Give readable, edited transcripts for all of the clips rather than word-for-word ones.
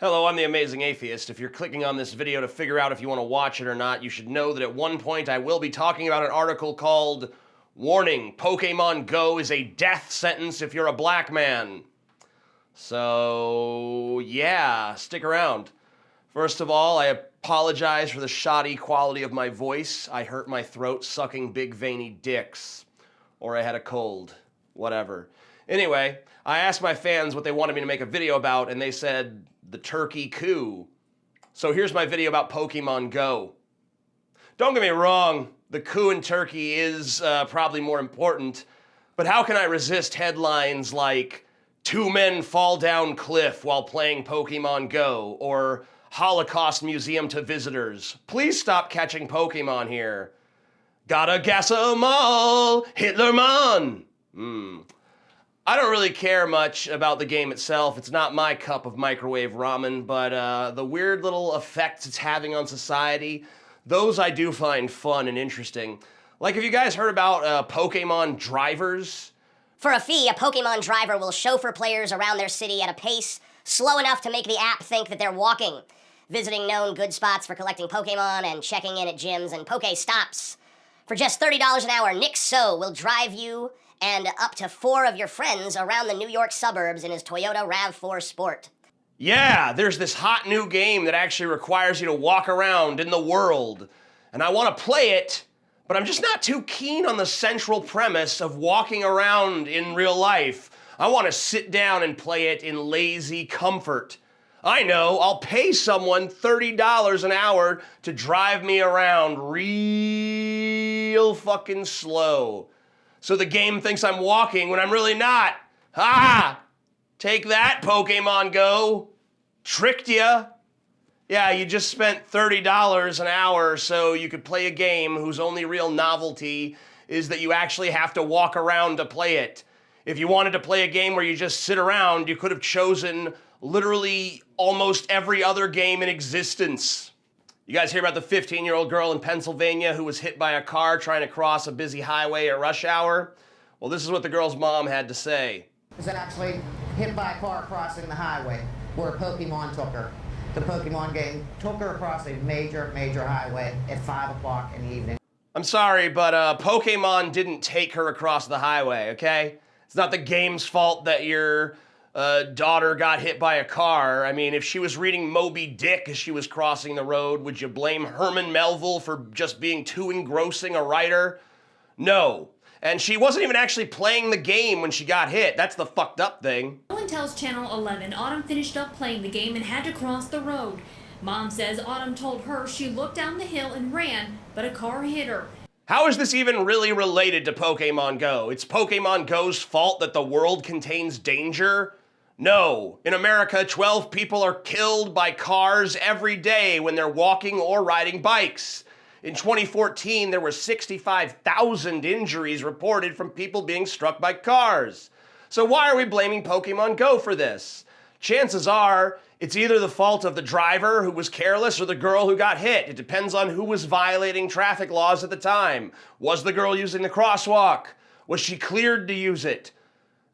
Hello, I'm the Amazing Atheist. If you're clicking on this video to figure out if you want to watch it or not, you should know that at one point I will be talking about an article called Warning, Pokemon Go is a death sentence if you're a black man. So, yeah, stick around. First of all, I apologize for the shoddy quality of my voice. I hurt my throat sucking big veiny dicks. Or I had a cold. Whatever. Anyway, I asked my fans what they wanted me to make a video about, and they said, the turkey coup. So here's my video about Pokemon Go. Don't get me wrong, the coup in Turkey is probably more important, but how can I resist headlines like, 2 men fall down cliff while playing Pokemon Go, or Holocaust Museum to visitors. Please stop catching Pokemon here. Gotta gas 'em all, Hitlerman. I don't really care much about the game itself. It's not my cup of microwave ramen, but the weird little effects it's having on society, those I do find fun and interesting. Like, have you guys heard about Pokemon drivers? For a fee, a Pokemon driver will chauffeur players around their city at a pace slow enough to make the app think that they're walking, visiting known good spots for collecting Pokemon and checking in at gyms and Pokestops. For just $30 an hour, Nick So will drive you and up to 4 of your friends around the New York suburbs in his Toyota RAV4 Sport. Yeah, there's this hot new game that actually requires you to walk around in the world. And I want to play it, but I'm just not too keen on the central premise of walking around in real life. I want to sit down and play it in lazy comfort. I know, I'll pay someone $30 an hour to drive me around real fucking slow. So the game thinks I'm walking when I'm really not. Ha! Take that, Pokemon Go. Tricked ya. Yeah, you just spent $30 an hour so you could play a game whose only real novelty is that you actually have to walk around to play it. If you wanted to play a game where you just sit around, you could have chosen literally almost every other game in existence. You guys hear about the 15-year-old girl in Pennsylvania who was hit by a car trying to cross a busy highway at rush hour? Well, this is what the girl's mom had to say. Was actually hit by a car crossing the highway where Pokemon took her. The Pokemon game took her across a major highway at 5 o'clock in the evening. I'm sorry, but Pokemon didn't take her across the highway, okay? It's not the game's fault that your daughter got hit by a car. I mean, if she was reading Moby Dick as she was crossing the road, would you blame Herman Melville for just being too engrossing a writer? No. And she wasn't even actually playing the game when she got hit. That's the fucked up thing. Ellen tells Channel 11 Autumn finished up playing the game and had to cross the road. Mom says Autumn told her she looked down the hill and ran, but a car hit her. How is this even really related to Pokemon Go? It's Pokemon Go's fault that the world contains danger? No. In America, 12 people are killed by cars every day when they're walking or riding bikes. In 2014, there were 65,000 injuries reported from people being struck by cars. So why are we blaming Pokemon Go for this? Chances are, it's either the fault of the driver who was careless or the girl who got hit. It depends on who was violating traffic laws at the time. Was the girl using the crosswalk? Was she cleared to use it?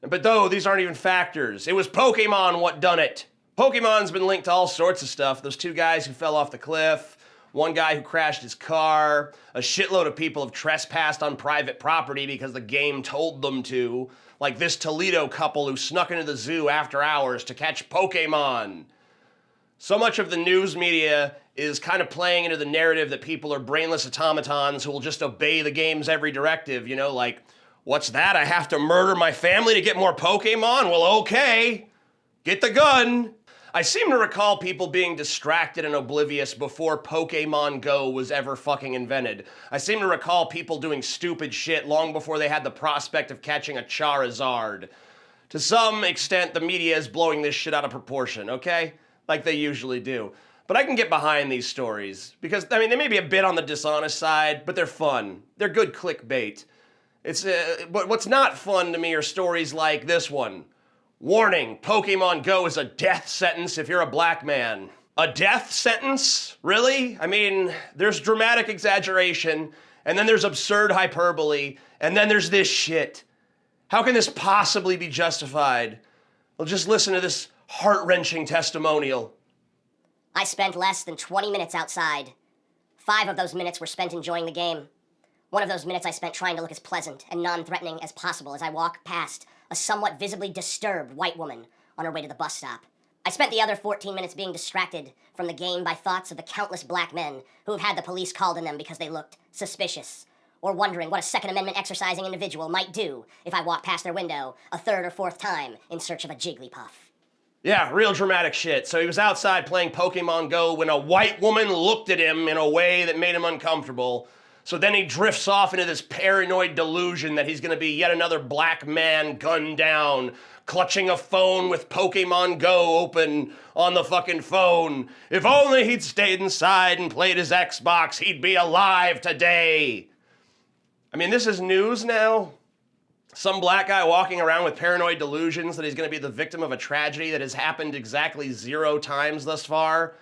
But though, these aren't even factors. It was Pokemon what done it. Pokemon's been linked to all sorts of stuff. Those 2 guys who fell off the cliff, one guy who crashed his car, a shitload of people have trespassed on private property because the game told them to, like this Toledo couple who snuck into the zoo after hours to catch Pokemon. So much of the news media is kind of playing into the narrative that people are brainless automatons who will just obey the game's every directive, you know, like, what's that? I have to murder my family to get more Pokemon? Well, okay. Get the gun. I seem to recall people being distracted and oblivious before Pokemon Go was ever fucking invented. I seem to recall people doing stupid shit long before they had the prospect of catching a Charizard. To some extent, the media is blowing this shit out of proportion, okay? Like they usually do. But I can get behind these stories because, I mean, they may be a bit on the dishonest side, but they're fun. They're good clickbait. But what's not fun to me are stories like this one. Warning, Pokemon Go is a death sentence if you're a black man. A death sentence? Really? I mean, there's dramatic exaggeration, and then there's absurd hyperbole, and then there's this shit. How can this possibly be justified? Well, just listen to this heart-wrenching testimonial. I spent less than 20 minutes outside. 5 of those minutes were spent enjoying the game. One of those minutes I spent trying to look as pleasant and non-threatening as possible as I walked past a somewhat visibly disturbed white woman on her way to the bus stop. I spent the other 14 minutes being distracted from the game by thoughts of the countless black men who have had the police called on them because they looked suspicious, or wondering what a Second Amendment exercising individual might do if I walked past their window a 3rd or 4th time in search of a Jigglypuff. Yeah, real dramatic shit. So he was outside playing Pokemon Go when a white woman looked at him in a way that made him uncomfortable. So then he drifts off into this paranoid delusion that he's gonna be yet another black man gunned down, clutching a phone with Pokemon Go open on the fucking phone. If only he'd stayed inside and played his Xbox, he'd be alive today. I mean, this is news now. Some black guy walking around with paranoid delusions that he's gonna be the victim of a tragedy that has happened exactly 0 times thus far.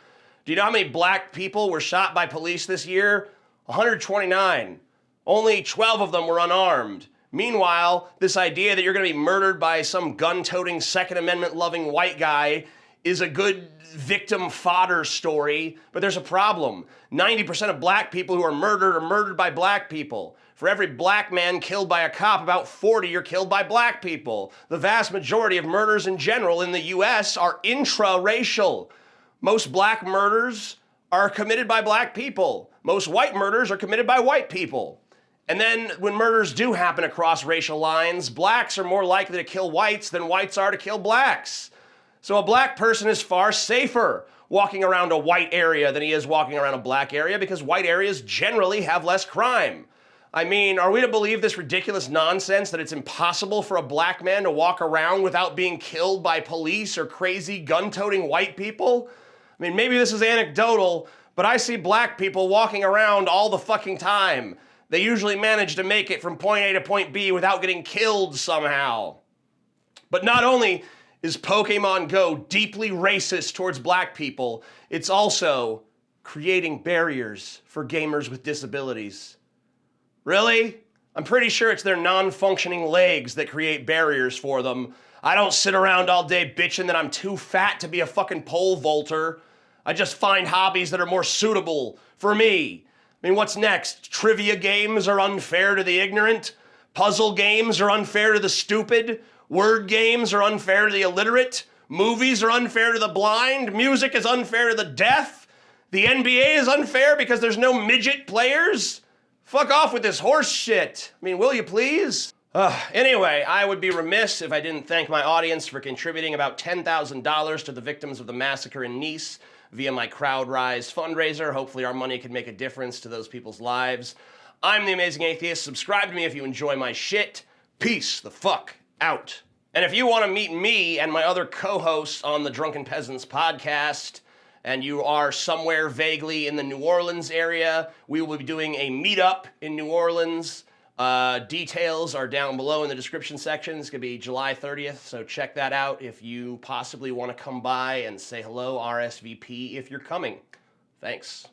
Do you know how many black people were shot by police this year? 129. Only 12 of them were unarmed. Meanwhile, this idea that you're going to be murdered by some gun-toting, Second Amendment-loving white guy is a good victim fodder story, but there's a problem. 90% of black people who are murdered by black people. For every black man killed by a cop, about 40 are killed by black people. The vast majority of murders in general in the US are intra-racial. Most black murders are committed by black people. Most white murders are committed by white people. And then when murders do happen across racial lines, blacks are more likely to kill whites than whites are to kill blacks. So a black person is far safer walking around a white area than he is walking around a black area because white areas generally have less crime. I mean, are we to believe this ridiculous nonsense that it's impossible for a black man to walk around without being killed by police or crazy gun-toting white people? I mean, maybe this is anecdotal, but I see black people walking around all the fucking time. They usually manage to make it from point A to point B without getting killed somehow. But not only is Pokemon Go deeply racist towards black people, it's also creating barriers for gamers with disabilities. Really? I'm pretty sure it's their non-functioning legs that create barriers for them. I don't sit around all day bitching that I'm too fat to be a fucking pole vaulter. I just find hobbies that are more suitable for me. I mean, what's next? Trivia games are unfair to the ignorant. Puzzle games are unfair to the stupid. Word games are unfair to the illiterate. Movies are unfair to the blind. Music is unfair to the deaf. The NBA is unfair because there's no midget players. Fuck off with this horse shit. I mean, will you please? Anyway, I would be remiss if I didn't thank my audience for contributing about $10,000 to the victims of the massacre in Nice via my CrowdRise fundraiser. Hopefully our money can make a difference to those people's lives. I'm the Amazing Atheist. Subscribe to me if you enjoy my shit. Peace the fuck out. And if you want to meet me and my other co-hosts on the Drunken Peasants podcast, and you are somewhere vaguely in the New Orleans area, we will be doing a meetup in New Orleans. Details are down below in the description section. It's going to be July 30th, so check that out if you possibly want to come by and say hello, RSVP if you're coming. Thanks.